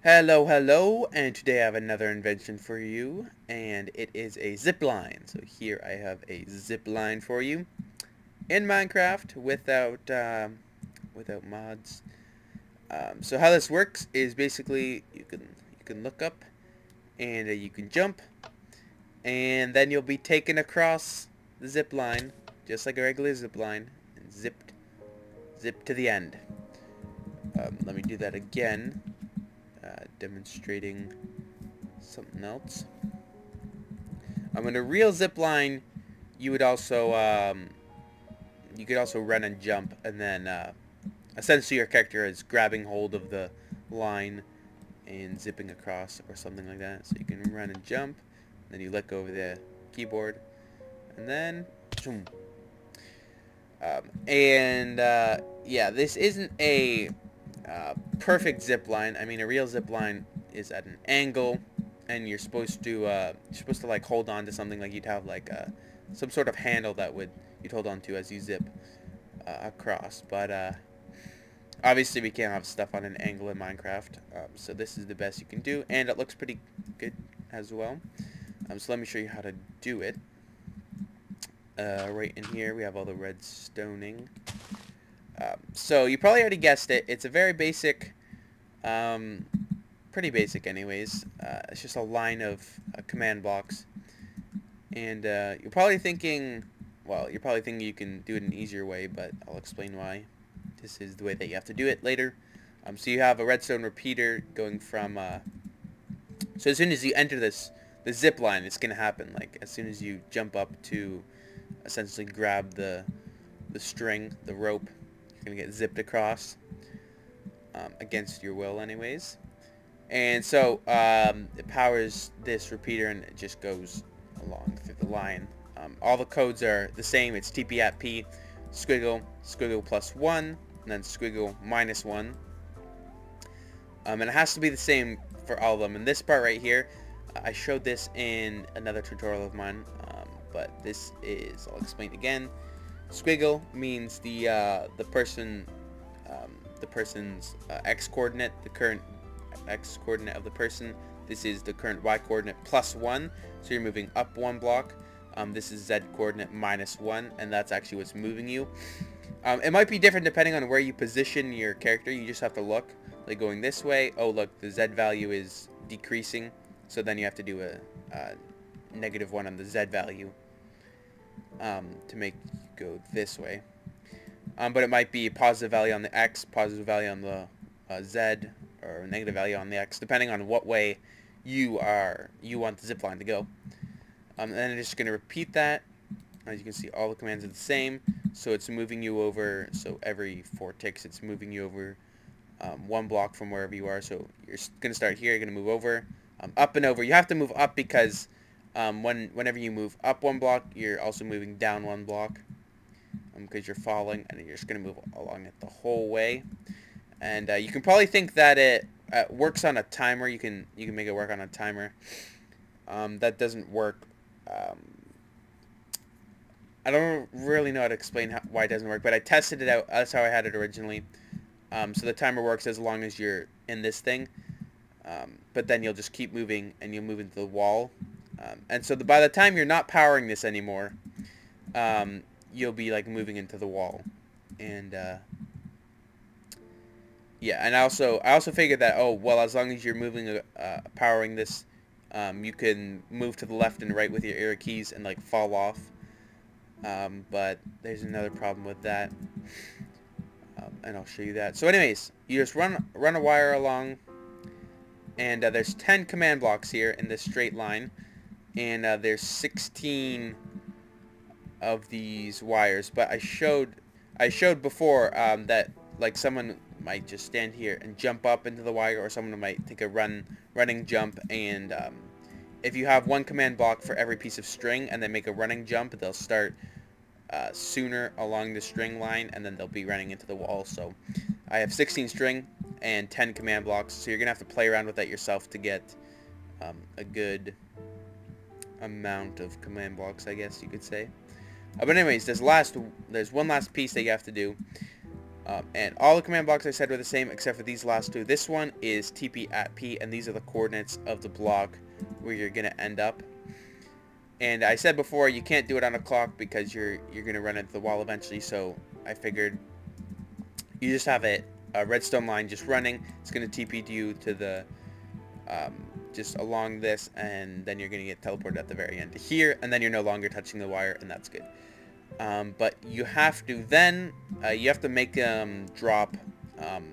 Hello, hello, and today I have another invention for you, and it is a zip line. So here I have a zip line for you in Minecraft without mods. So how this works is basically you can look up and you can jump, and then you'll be taken across the zip line just like a regular zip line and zip to the end. Let me do that again, demonstrating something else. In a real zip line, you would also you could also run and jump, and then essentially your character is grabbing hold of the line and zipping across or something like that. So you can run and jump, then you let go of the keyboard, and then zoom. Yeah, this isn't a perfect zip line. I mean, a real zip line is at an angle, and you're supposed to like hold on to something, like you'd have like some sort of handle that you'd hold on to as you zip across. But obviously we can't have stuff on an angle in Minecraft, so this is the best you can do, and it looks pretty good as well. So let me show you how to do it. Right in here we have all the redstoning. So you probably already guessed it. It's a very basic, pretty basic anyways. It's just a line of command blocks. And you're probably thinking, well, you can do it an easier way, but I'll explain why. This is the way that you have to do it later. So you have a redstone repeater going from, so as soon as you enter the zip line, it's going to happen. Like, as soon as you jump up to essentially grab the string, the rope, you're going to get zipped across, against your will anyways. And so it powers this repeater, and it just goes along through the line. All the codes are the same. It's TP at P, squiggle, squiggle plus 1, and then squiggle minus 1. And it has to be the same for all of them. And this part right here, I showed this in another tutorial of mine, but this is, I'll explain again. Squiggle means the person's x coordinate, the current x coordinate of the person. This is the current y coordinate plus 1, so you're moving up 1 block. This is z coordinate minus 1, and that's actually what's moving you. It might be different depending on where you position your character. You just have to look, like going this way. Oh, look, the z value is decreasing, so then you have to do a -1 on the z value to make you go this way. But it might be positive value on the x, positive value on the z, or negative value on the x, depending on what way you want the zip line to go. And then it's just going to repeat that. As you can see, all the commands are the same, so it's moving you over. So every 4 ticks, it's moving you over 1 block from wherever you are. So you're going to start here. You're going to move over, up and over. You have to move up because whenever you move up 1 block, you're also moving down 1 block, because you're falling, and you're just going to move along it the whole way. And you can probably think that it works on a timer. You can make it work on a timer. That doesn't work. I don't really know how to explain why it doesn't work, but I tested it out. That's how I had it originally. So the timer works as long as you're in this thing, but then you'll just keep moving, and you'll move into the wall. And so by the time you're not powering this anymore, you'll be like moving into the wall. And yeah, and I also figured that, oh well, as long as you're moving, powering this, you can move to the left and right with your arrow keys and like fall off. But there's another problem with that, and I'll show you that. So anyways, you just run a wire along, and there's 10 command blocks here in this straight line, and there's 16 of these wires. But I showed before that like someone might just stand here and jump up into the wire, or someone might take a running jump, and if you have 1 command block for every piece of string and then make a running jump, they'll start sooner along the string line, and then they'll be running into the wall. So I have 16 string and 10 command blocks, so you're gonna have to play around with that yourself to get a good amount of command blocks, I guess you could say. But anyways, there's one last piece that you have to do. And all the command blocks I said were the same except for these last two. This one is TP at P, and these are the coordinates of the block where you're going to end up. And I said before, you can't do it on a clock because you're going to run into the wall eventually, so I figured you just have a redstone line just running. It's going to TP you to the, just along this, and then you're going to get teleported at the very end to here, and then you're no longer touching the wire, and that's good. But you have to then, you have to make them drop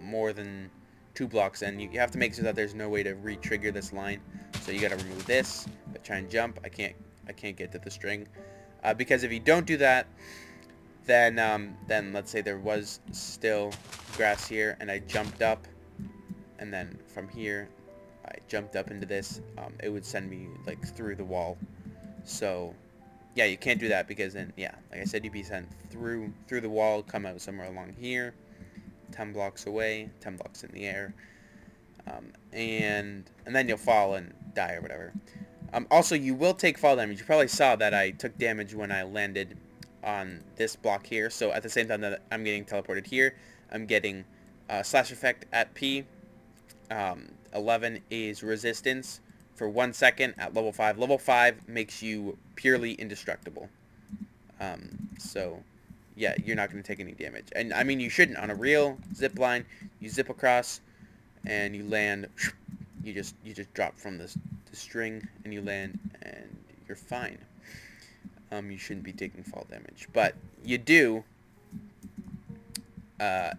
more than 2 blocks, and you have to make sure that there's no way to re-trigger this line. So you got to remove this. If I try and jump, I can't get to the string, because if you don't do that, then let's say there was still grass here, and I jumped up, and then from here I jumped up into this, it would send me like through the wall. So yeah, you can't do that, because then, yeah, like I said, you'd be sent through the wall, come out somewhere along here, 10 blocks away, 10 blocks in the air, and then you'll fall and die or whatever. Also, you will take fall damage. You probably saw that I took damage when I landed on this block here. So at the same time that I'm getting teleported here, I'm getting slash effect at P. 11 is resistance for 1 second at level 5. Level 5 makes you purely indestructible. So yeah, you're not going to take any damage. And I mean, you shouldn't. On a real zip line, you zip across and you land. You just drop from the string and you land, and you're fine. You shouldn't be taking fall damage, but you do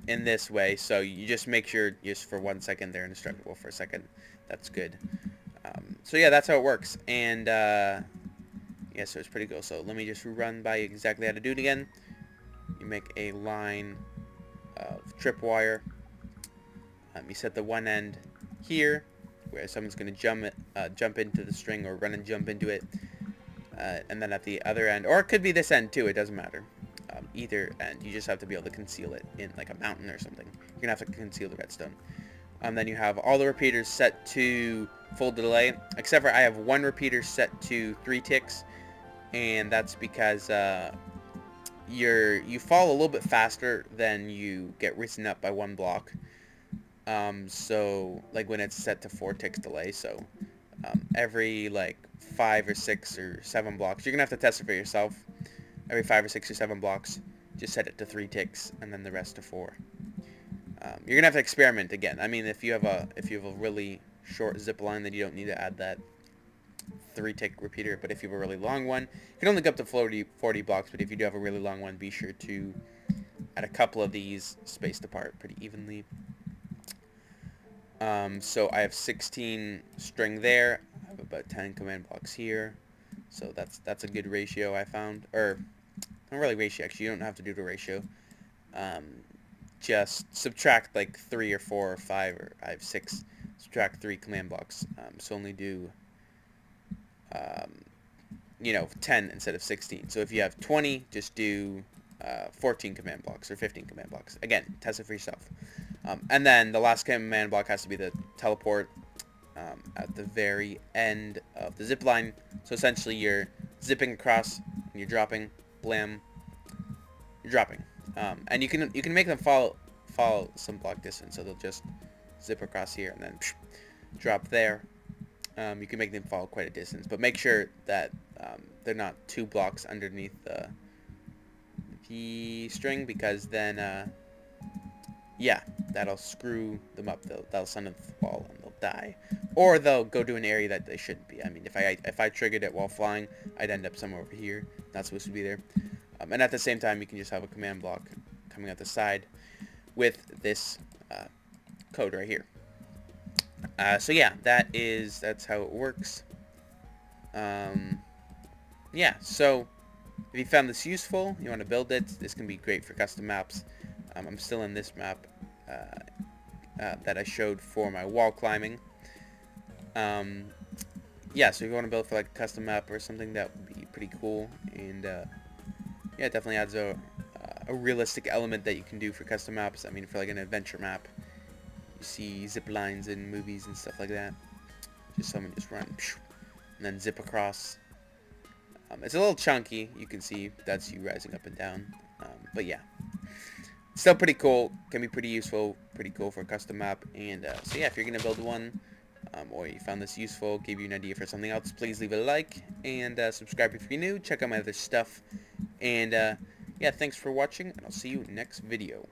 in this way. So you just make sure just for 1 second they're indestructible for a second. That's good. So yeah, that's how it works. And yeah, so it's pretty cool. So let me just run by exactly how to do it again. You make a line of tripwire. You set the one end here, where someone's going to jump into the string or run and jump into it. And then at the other end, or it could be this end too, it doesn't matter. Either end, you just have to be able to conceal it in like a mountain or something. You're going to have to conceal the redstone. Then you have all the repeaters set to full delay, except for I have one repeater set to 3 ticks, and that's because you fall a little bit faster than you get risen up by 1 block. So like when it's set to 4 ticks delay, so every like 5 or 6 or 7 blocks, you're gonna have to test it for yourself. Every 5 or 6 or 7 blocks, just set it to 3 ticks, and then the rest to 4. You're gonna have to experiment again. I mean, if you have a really short zip line, then you don't need to add that 3-tick repeater. But if you have a really long one, you can only go up to 40 blocks. But if you do have a really long one, be sure to add a couple of these spaced apart pretty evenly. So I have 16 string there. I have about 10 command blocks here. So that's a good ratio I found. Or not really ratio, actually. You don't have to do the ratio. Just subtract like 3 or 4 or 5, or I have 6. Subtract 3 command blocks. So only do 10 instead of 16. So if you have 20, just do 14 command blocks or 15 command blocks. Again, test it for yourself. And then the last command block has to be the teleport at the very end of the zip line. So essentially you're zipping across and you're dropping, blam, you're dropping. And you can make them fall some block distance, so they'll just zip across here and then drop there. You can make them fall quite a distance, but make sure that they're not 2 blocks underneath the string, because then yeah, that'll screw them up. That'll send them to the wall and they'll die, or they'll go to an area that they shouldn't be. I mean, if I triggered it while flying, I'd end up somewhere over here, not supposed to be there. And at the same time, you can just have a command block coming out the side with this code right here. So yeah, that's how it works. Yeah, so if you found this useful, you want to build it, this can be great for custom maps. I'm still in this map that I showed for my wall climbing. Yeah, so if you want to build for like a custom map or something, that would be pretty cool. And yeah, it definitely adds a realistic element that you can do for custom maps. I mean, for like an adventure map, you see zip lines in movies and stuff like that. Just someone just run and then zip across. It's a little chunky. You can see that's you rising up and down. But yeah, still pretty cool. Can be pretty useful, pretty cool for a custom map. And so yeah, if you're gonna build one, or you found this useful, gave you an idea for something else, please leave a like and subscribe if you're new. Check out my other stuff. And yeah, thanks for watching, and I'll see you next video.